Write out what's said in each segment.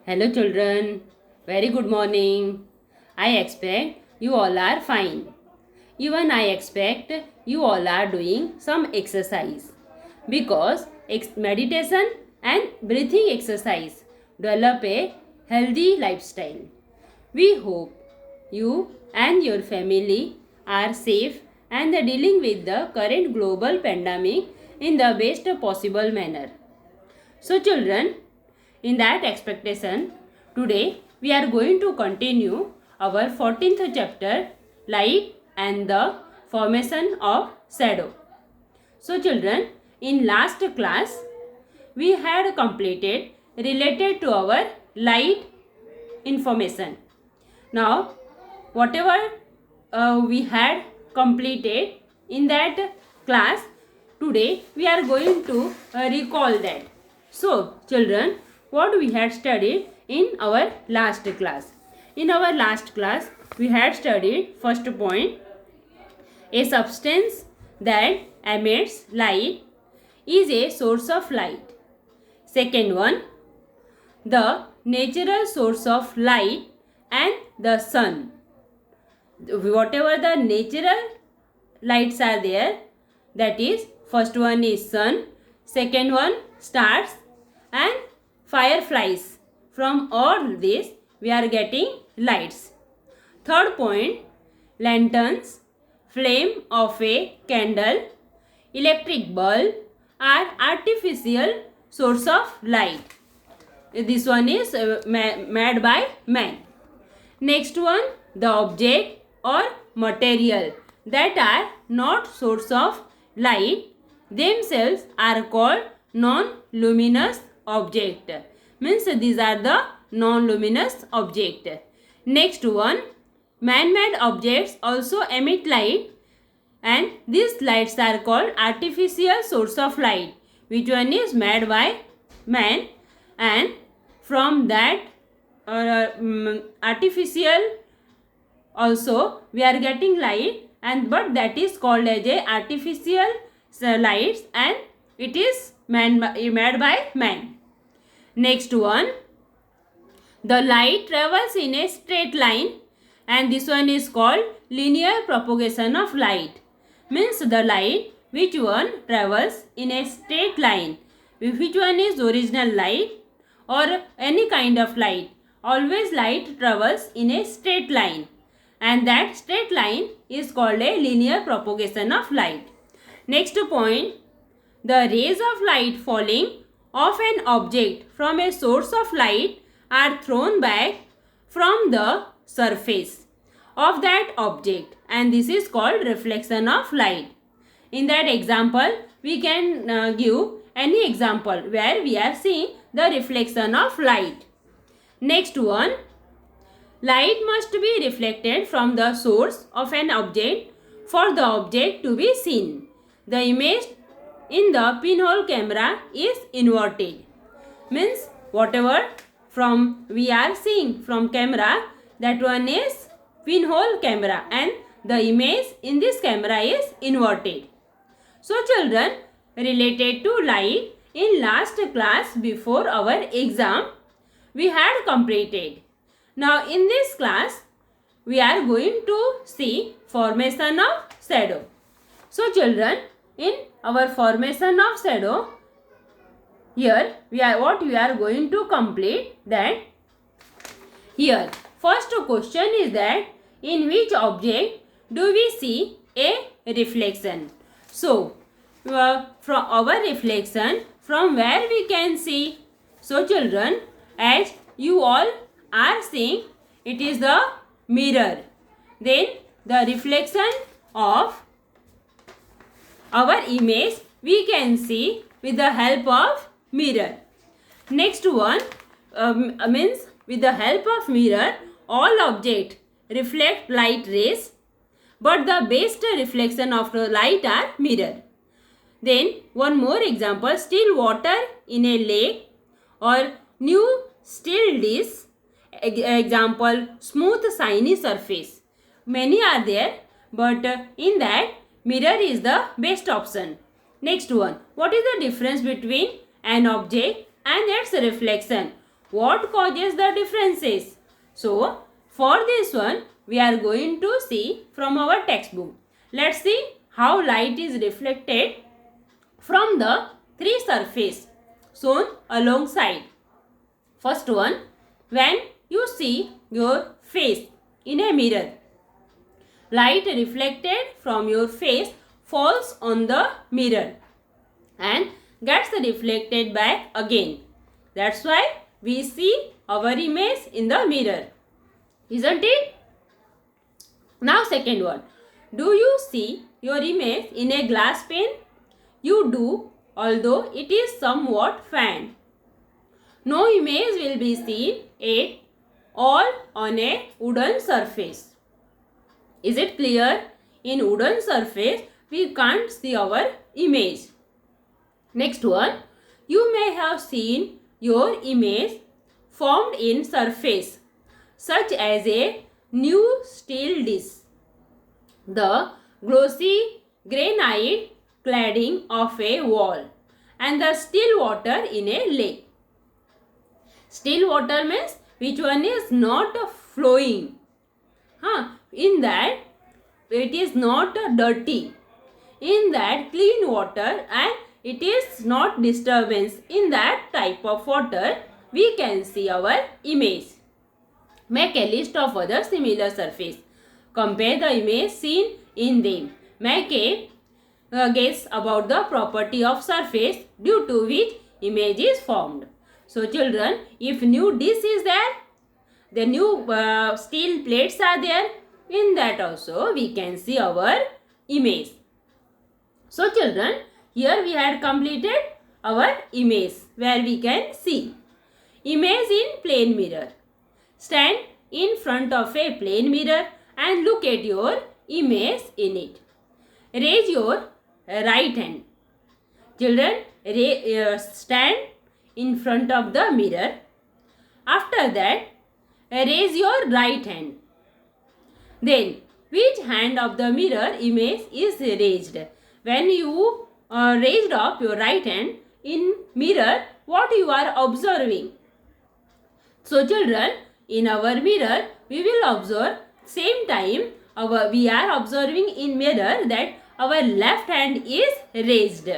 Hello children, very good morning. I expect you all are fine. Even I expect you all are doing some exercise because meditation and breathing exercise develop a healthy lifestyle. We hope you and your family are safe and dealing with the current global pandemic in the best possible manner. So children, in that expectation, today we are going to continue our 14th chapter, Light and the Formation of Shadow. So children, in last class, we had completed related to our light information. Now, whatever we had completed in that class, today we are going to recall that. So, children, what we had studied in our last class? In our last class, we had studied first point, a substance that emits light is a source of light. Second one, the natural source of light and the sun. Whatever the natural lights are there, that is, first one is sun, second one stars and fireflies. From all this we are getting lights. Third point, lanterns, flame of a candle, electric bulb are artificial source of light. This one is made by man. Next one, the object or material that are not source of light themselves are called non-luminous object. Means these are the non-luminous object. Next one, man-made objects also emit light and these lights are called artificial source of light, which one is made by man, and from that artificial also we are getting light, and but that is called as a artificial lights and it is made by man. Next one, the light travels in a straight line and this one is called linear propagation of light. Means the light which one travels in a straight line, which one is original light or any kind of light. Always light travels in a straight line and that straight line is called a linear propagation of light. Next point, the rays of light falling off an object from a source of light are thrown back from the surface of that object and this is called reflection of light. In that example, we can give any example where we are seeing the reflection of light. Next one, light must be reflected from the source of an object for the object to be seen. The image in the pinhole camera is inverted. Means whatever from we are seeing from camera, that one is pinhole camera and the image in this camera is inverted. So children, related to light, in last class before our exam we had completed. Now in this class we are going to see formation of shadow. So children, in our formation of shadow, here we are going to complete that. Here first question is that in which object do we see a reflection? So from our reflection, from where we can see? So children, as you all are seeing, it is the mirror. Then the reflection of our image we can see with the help of mirror. Next one means with the help of mirror all objects reflect light rays, but the best reflection of the light are mirror. Then one more example, still water in a lake or new still dish. Example, smooth shiny surface. Many are there, but in that mirror is the best option. Next one, what is the difference between an object and its reflection? What causes the differences? So, for this one, we are going to see from our textbook. Let's see how light is reflected from the three surfaces shown alongside. First one, when you see your face in a mirror, light reflected from your face falls on the mirror and gets reflected back again. That's why we see our image in the mirror. Isn't it? Now second one. Do you see your image in a glass pane? You do, although it is somewhat faint. No image will be seen at all on a wooden surface. Is it clear? In wooden surface, we can't see our image. Next one. You may have seen your image formed in surface, such as a new steel dish, the glossy granite cladding of a wall, and the still water in a lake. Still water means which one is not flowing. In that it is not dirty. In that clean water and it is not disturbance. In that type of water we can see our image. Make a list of other similar surface. Compare the image seen in them. Make a guess about the property of surface due to which image is formed. So children, if new dish is there, the new steel plates are there, in that also we can see our image. So children, here we had completed our image where we can see. Image in plain mirror. Stand in front of a plain mirror and look at your image in it. Raise your right hand. Children, stand in front of the mirror. After that, raise your right hand. Then, which hand of the mirror image is raised? When you raised up your right hand in mirror, what you are observing? So children, in our mirror, we will observe same time we are observing in mirror that our left hand is raised.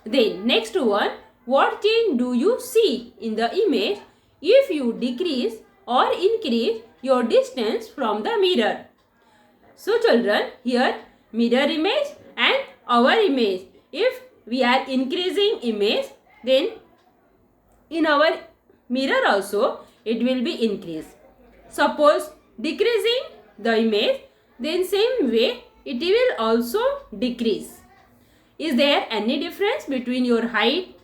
Then next one, what change do you see in the image if you decrease or increase your distance from the mirror? So children, here mirror image and our image. If we are increasing image, then in our mirror also it will be increased. Suppose decreasing the image, then same way it will also decrease. Is there any difference between your height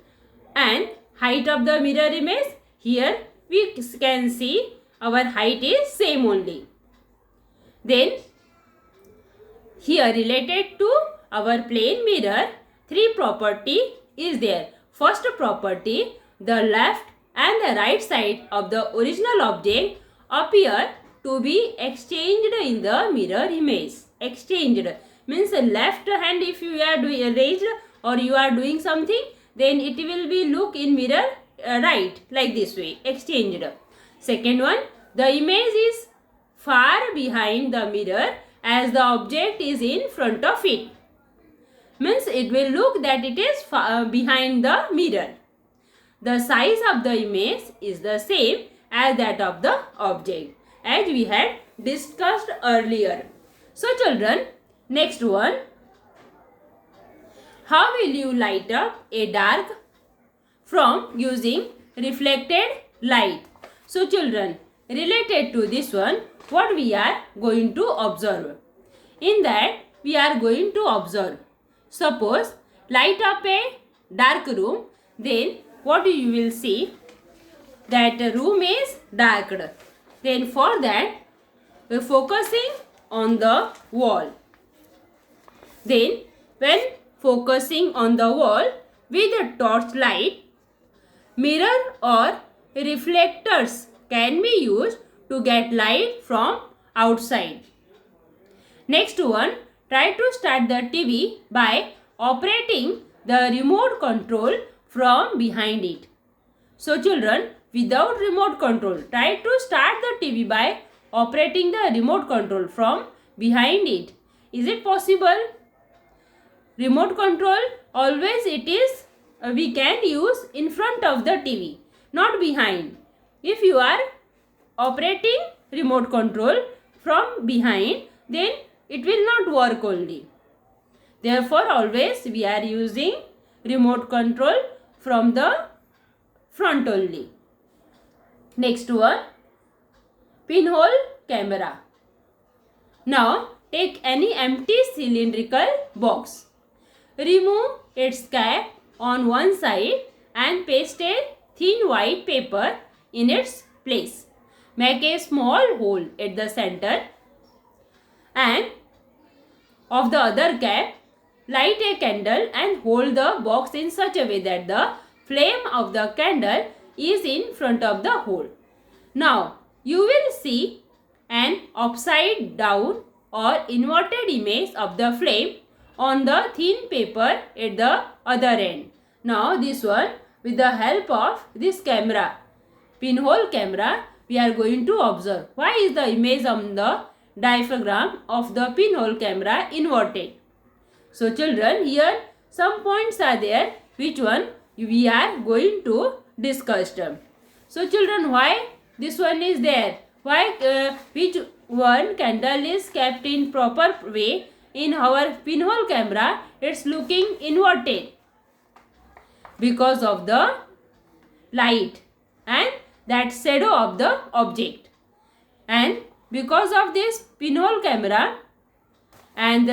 and height of the mirror image? Here we can see our height is same only. Then here related to our plane mirror, three property is there. First property, the left and the right side of the original object appear to be exchanged in the mirror image. Exchanged means left hand if you are doing raised or you are doing something, then it will be look in mirror right like this way, exchanged. Second one, the image is far behind the mirror as the object is in front of it. Means it will look that it is behind the mirror. The size of the image is the same as that of the object, as we had discussed earlier. So children, next one, how will you light up a dark from using reflected light? So children, related to this one, what we are going to observe? In that we are going to observe. Suppose light up a dark room, then what you will see? That room is darked. Then for that, we are focusing on the wall. Then when focusing on the wall with a torchlight, mirror or reflectors can be used to get light from outside. Next one, try to start the TV by operating the remote control from behind it. So children, without remote control. Try to start the TV by operating the remote control from behind it. Is it possible? Remote control always it is we can use in front of the TV, not behind. If you are operating remote control from behind, then it will not work only. Therefore, always we are using remote control from the front only. Next one, pinhole camera. Now, take any empty cylindrical box. Remove its cap on one side and paste a thin white paper in its place. Make a small hole at the center and of the other cap. Light a candle and hold the box in such a way that the flame of the candle is in front of the hole. Now, you will see an upside down or inverted image of the flame on the thin paper at the other end. Now, this one, with the help of this camera, pinhole camera, we are going to observe why is the image on the diaphragm of the pinhole camera inverted. So children, here some points are there which one we are going to discuss. So children, why this one is there? Why which one candle is kept in proper way in our pinhole camera? It's looking inverted because of the light and that shadow of the object, and because of this pinhole camera and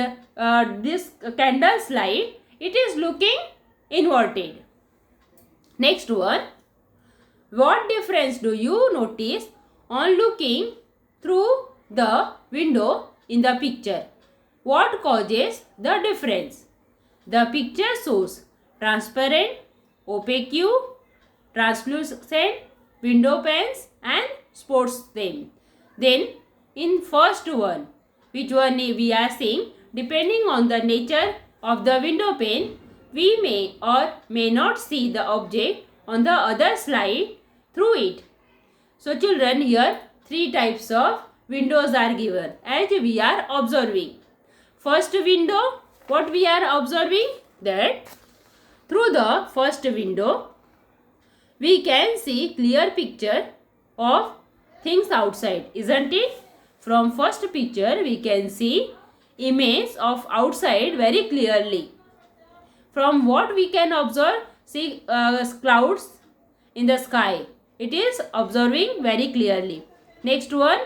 this candle's light, it is looking inverted. Next one, what difference do you notice on looking through the window in the picture? What causes the difference? The picture shows transparent, opaque, translucent window panes and sports them. Then in first one, which one we are seeing, depending on the nature of the window pane, we may or may not see the object on the other slide through it. So children, here three types of windows are given as we are observing. First window, what we are observing, that through the first window we can see clear picture of things outside, isn't it? From first picture we can see image of outside very clearly. From what we can observe, see clouds in the sky. It is observing very clearly. Next one,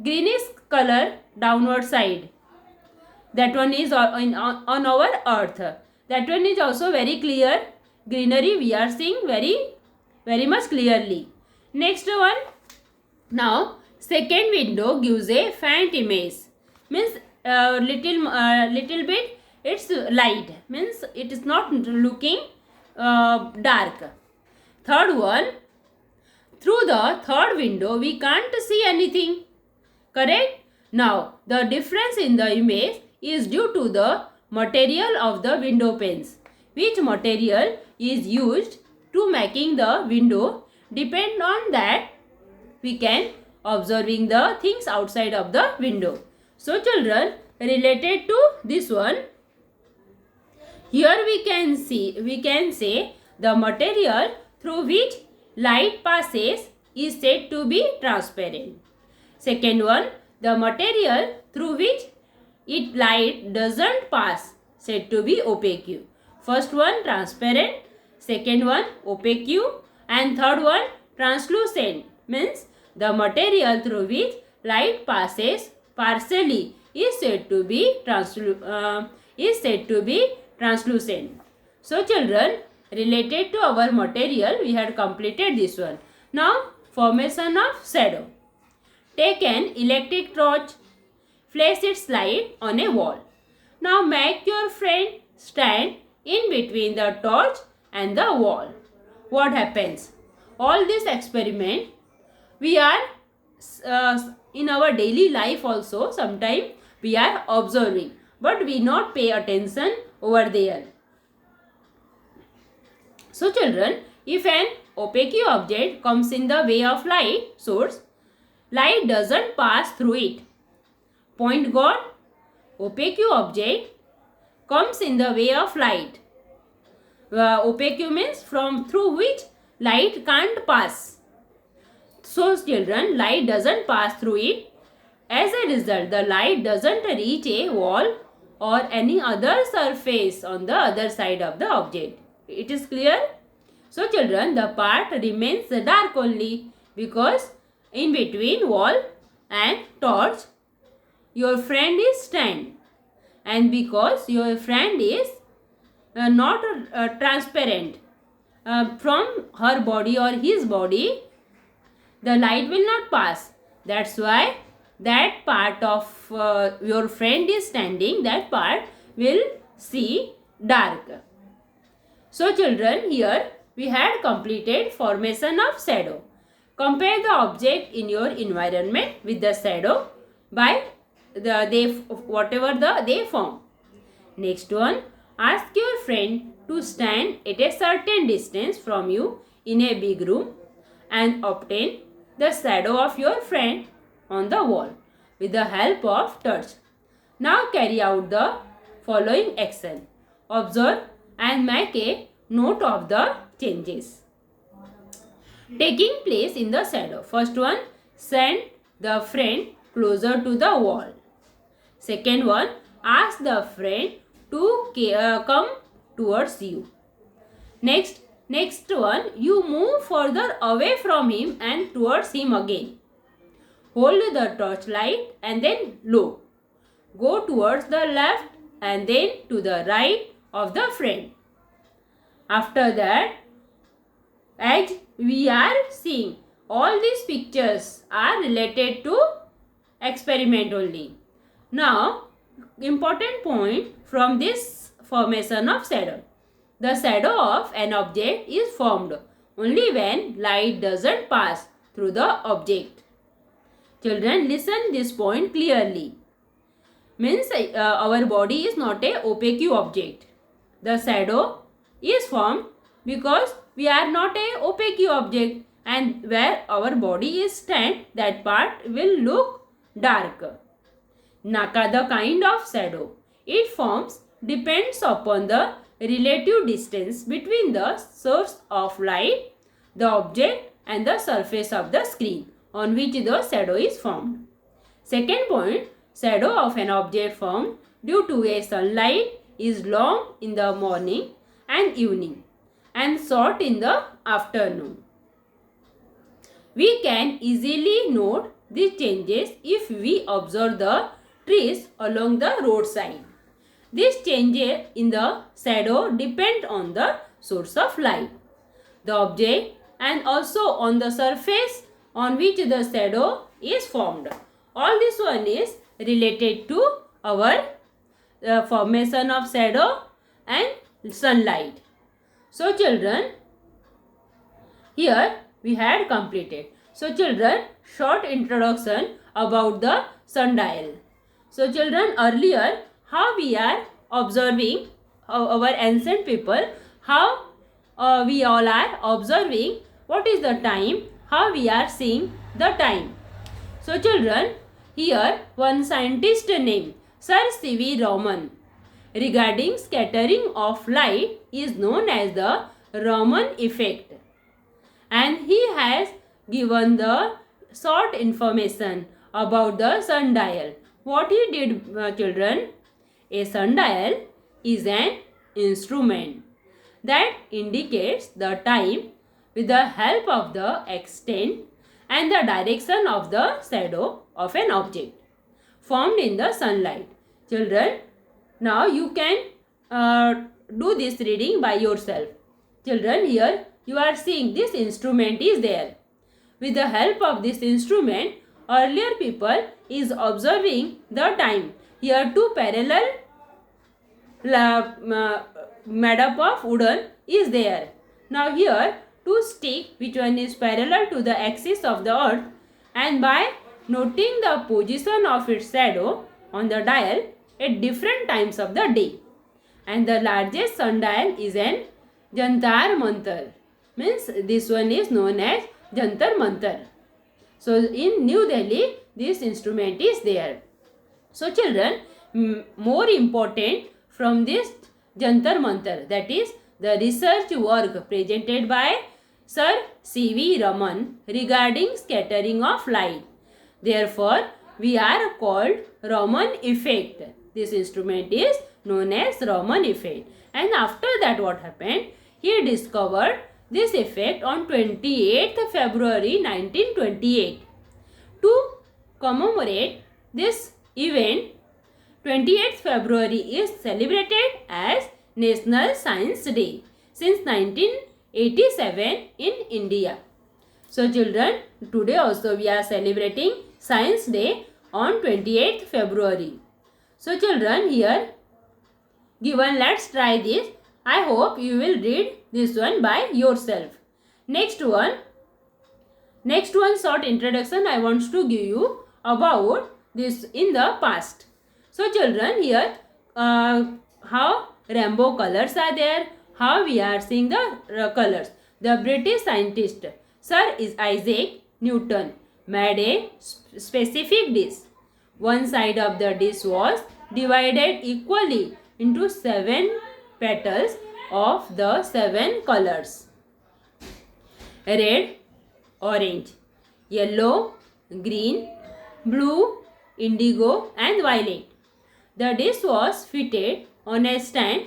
greenish color downward side. That one is on our earth. That one is also very clear. Greenery we are seeing very much clearly. Next one, now second window gives a faint image. Means little bit it's light. Means it is not looking dark. Third one, through the third window we can't see anything. Correct? Now the difference in the image is due to the material of the window panes. Which material is used to making the window, depend on that we can observing the things outside of the window. So children, related to this one, here we can say the material through which light passes is said to be transparent. Second one, the material through which light doesn't pass said to be opaque. First one transparent, second one opaque, and third one translucent. Means the material through which light passes partially is said to be translucent. So children, related to our material we had completed this one. Now formation of shadow. Take an electric torch, flash its light on a wall. Now make your friend stand in between the torch and the wall. What happens? All this experiment we are in our daily life also sometimes we are observing, but we not pay attention over there. So children, if an opaque object comes in the way of light source, light doesn't pass through it. Point got? Opaque object comes in the way of light. Opaque means through which light can't pass. So children, light doesn't pass through it. As a result, the light doesn't reach a wall or any other surface on the other side of the object. It is clear? So children, the part remains dark only because in between wall and torch, your friend is stand. And because your friend is not transparent from her body or his body, the light will not pass. That's why that part of your friend is standing, that part will see dark. So children, here we had completed formation of shadow. Compare the object in your environment with the shadow by whatever they form. Next one, ask your friend to stand at a certain distance from you in a big room and obtain the shadow of your friend on the wall with the help of torch. Now carry out the following action. Observe and make a note of the changes taking place in the shadow. First one, send the friend closer to the wall. Second one, ask the friend to come towards you. Next one, you move further away from him and towards him again. Hold the torchlight and then low. Go towards the left and then to the right of the friend. After that, as we are seeing, all these pictures are related to experiment only. Now, important point from this formation of shadow. The shadow of an object is formed only when light doesn't pass through the object. Children, listen this point clearly. Means our body is not a opaque object. The shadow is formed because we are not a opaque object, and where our body is stand, that part will look dark. The kind of shadow it forms depends upon the relative distance between the source of light, the object and the surface of the screen on which the shadow is formed. Second point, shadow of an object formed due to a sunlight is long in the morning and evening and short in the afternoon. We can easily note these changes if we observe the trees along the roadside. These changes in the shadow depend on the source of light, the object and also on the surface on which the shadow is formed. All this one is related to our formation of shadow and sunlight. So children, here we had completed. So children, short introduction about the sundial. So children, earlier how we are observing our ancient people, how we all are observing what is the time, how we are seeing the time. So children, here one scientist named Sir C.V. Raman regarding scattering of light is known as the Raman effect, and he has given the short information about the sundial. What he did, children? A sundial is an instrument that indicates the time with the help of the extent and the direction of the shadow of an object formed in the sunlight. Children, now you can do this reading by yourself. Children, here you are seeing this instrument is there. With the help of this instrument, earlier people is observing the time. Here two parallel made up of wooden is there. Now here two stick which one is parallel to the axis of the earth, and by noting the position of its shadow on the dial at different times of the day. And the largest sundial is an Jantar Mantar, means this one is known as Jantar Mantar. So in New Delhi, this instrument is there. So children, more important from this Jantar Mantar, that is the research work presented by Sir C.V. Raman regarding scattering of light. Therefore, we are called Raman effect. This instrument is known as Raman effect. And after that what happened? He discovered this effect on 28th February 1928. To commemorate this event, 28th February is celebrated as National Science Day since 1987 in India. So children, today also we are celebrating Science Day on 28th February. So children, here given, let's try this. I hope you will read this one by yourself. Next one short introduction I want to give you about this in the past. So children, here how rainbow colors are there, how we are seeing the colors. The British scientist Sir Isaac Newton made a specific dish. One side of the dish was divided equally into 7 petals of the 7 colors: red, orange, yellow, green, blue, indigo and violet. The dish was fitted on a stand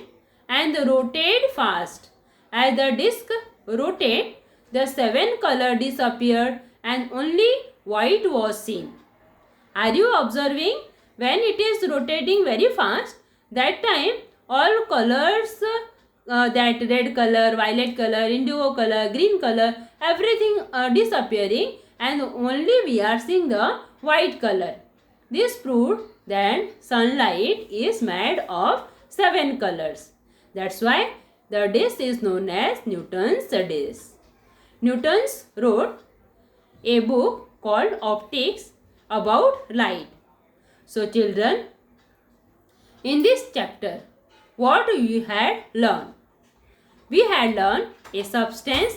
and rotated fast. As the disc rotated, the 7 colors disappeared and only white was seen. Are you observing? When it is rotating very fast, that time all colors, that red color, violet color, indigo color, green color, everything disappearing and only we are seeing the white color. This proved that sunlight is made of 7 colors. That's why the dish is known as Newton's dish. Newton wrote a book called Optics about light. So children, in this chapter, what we had learned? We had learned a substance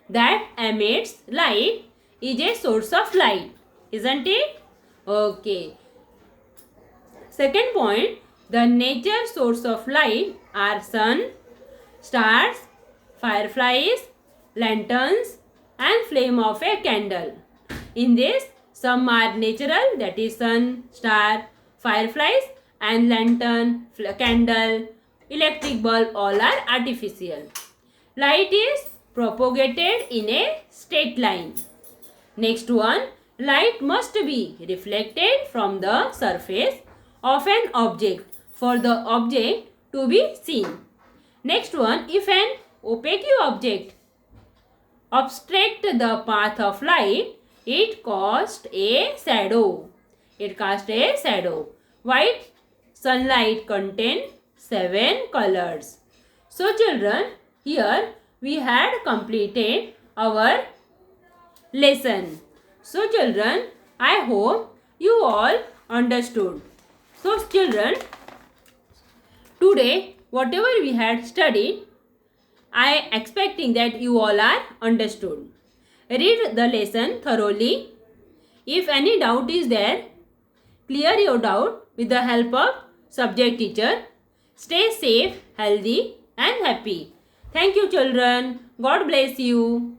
that emits light is a source of light, isn't it? Okay. Second point, the nature source of light are sun, stars, fireflies, lanterns and flame of a candle. In this, some are natural, that is sun, star, fireflies and lantern, candle, electric bulb, all are artificial. Light is propagated in a straight line. Next one, light must be reflected from the surface of an object for the object to be seen. Next one, if an opaque object obstruct the path of light, it casts a shadow. White sunlight contains 7 colors. So children, here we had completed our lesson. So children, I hope you all understood. So children, today whatever we had studied, I expecting that you all are understood. Read the lesson thoroughly. If any doubt is there, clear your doubt with the help of subject teacher. Stay safe, healthy and happy. Thank you children. God bless you.